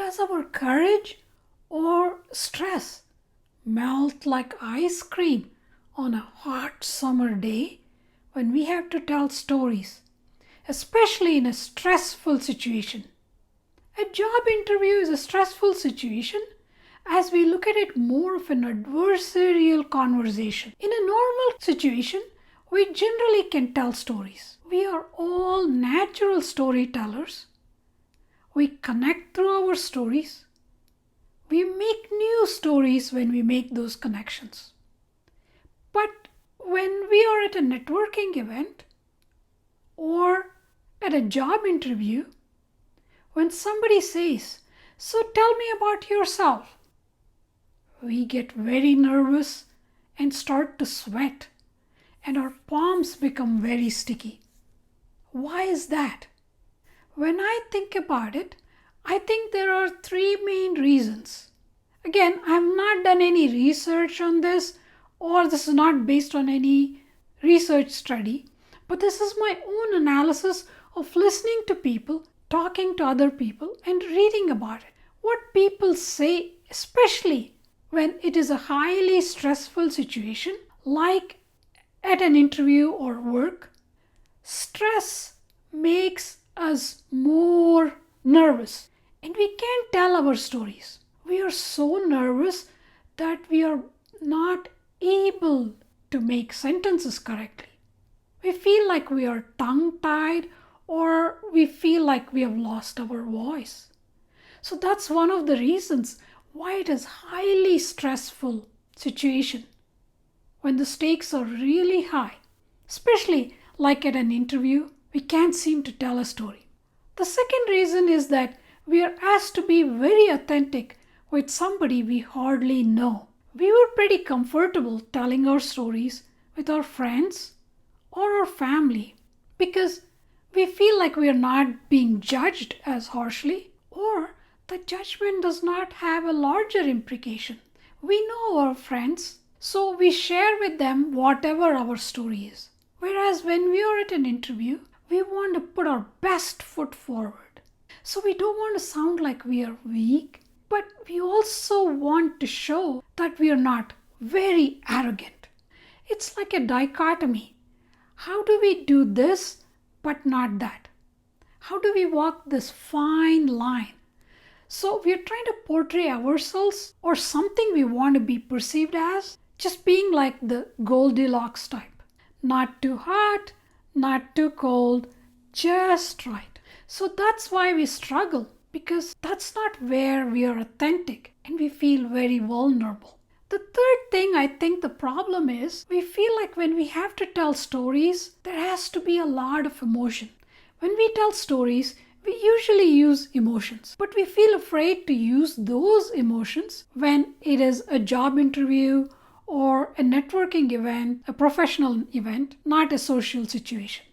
Does our courage or stress melt like ice cream on a hot summer day when we have to tell stories, especially in a stressful situation? A job interview is a stressful situation as we look at it more of an adversarial conversation. In a normal situation, we generally can tell stories. We are all natural storytellers. We connect through our stories. We make new stories when we make those connections. But when we are at a networking event or at a job interview, when somebody says, "So tell me about yourself," we get very nervous and start to sweat, and our palms become very sticky. Why is that? When I think about it, I think there are three main reasons. Again, I have not done any research on this, or this is not based on any research study, but this is my own analysis of listening to people, talking to other people, and reading about it. What people say, especially when it is a highly stressful situation, like at an interview or work, stress makes us more nervous and we can't tell our stories. We are so nervous that we are not able to make sentences correctly. We feel like we are tongue-tied or we feel like we have lost our voice. So that's one of the reasons why it is highly stressful situation when the stakes are really high, especially like at an interview. We can't seem to tell a story. The second reason is that we are asked to be very authentic with somebody we hardly know. We were pretty comfortable telling our stories with our friends or our family because we feel like we are not being judged as harshly, or the judgment does not have a larger implication. We know our friends, so we share with them whatever our story is. Whereas when we are at an interview, we want to put our best foot forward. So we don't want to sound like we are weak, but we also want to show that we are not very arrogant. It's like a dichotomy. How do we do this but not that? How do we walk this fine line? So we are trying to portray ourselves or something we want to be perceived as, just being like the Goldilocks type. Not too hot, not too cold, just right. So that's why we struggle, because that's not where we are authentic and we feel very vulnerable. The third thing I think the problem is, we feel like when we have to tell stories, there has to be a lot of emotion. When we tell stories, we usually use emotions, but we feel afraid to use those emotions when it is a job interview or a networking event, a professional event, not a social situation.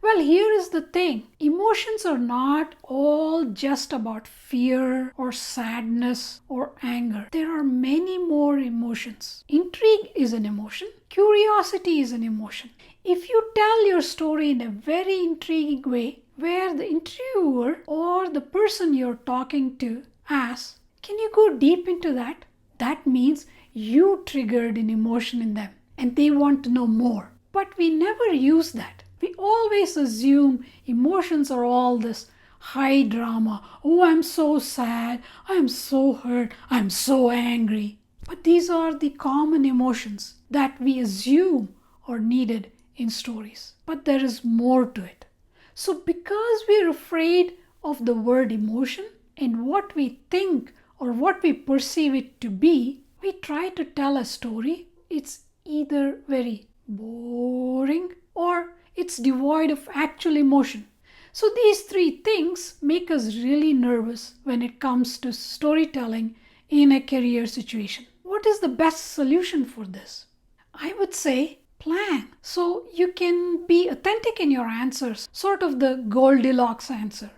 Well, here is the thing. Emotions are not all just about fear or sadness or anger. There are many more emotions. Intrigue is an emotion. Curiosity is an emotion. If you tell your story in a very intriguing way, where the interviewer or the person you're talking to asks, "Can you go deep into that?" That means you triggered an emotion in them and they want to know more. But we never use that. We always assume emotions are all this high drama. Oh, I'm so sad. I'm so hurt. I'm so angry. But these are the common emotions that we assume are needed in stories. But there is more to it. So because we're afraid of the word emotion and what we think or what we perceive it to be, we try to tell a story. It's either very boring or it's devoid of actual emotion. So these three things make us really nervous when it comes to storytelling in a career situation. What is the best solution for this? I would say plan. So you can be authentic in your answers, sort of the Goldilocks answer.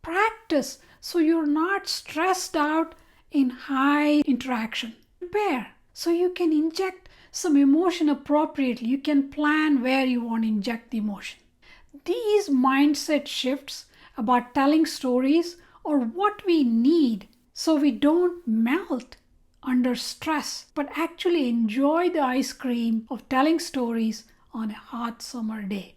Practice so you're not stressed out in high interaction. Prepare so you can inject some emotion appropriately. You can plan where you want to inject the emotion. These mindset shifts about telling stories are what we need so we don't melt under stress but actually enjoy the ice cream of telling stories on a hot summer day.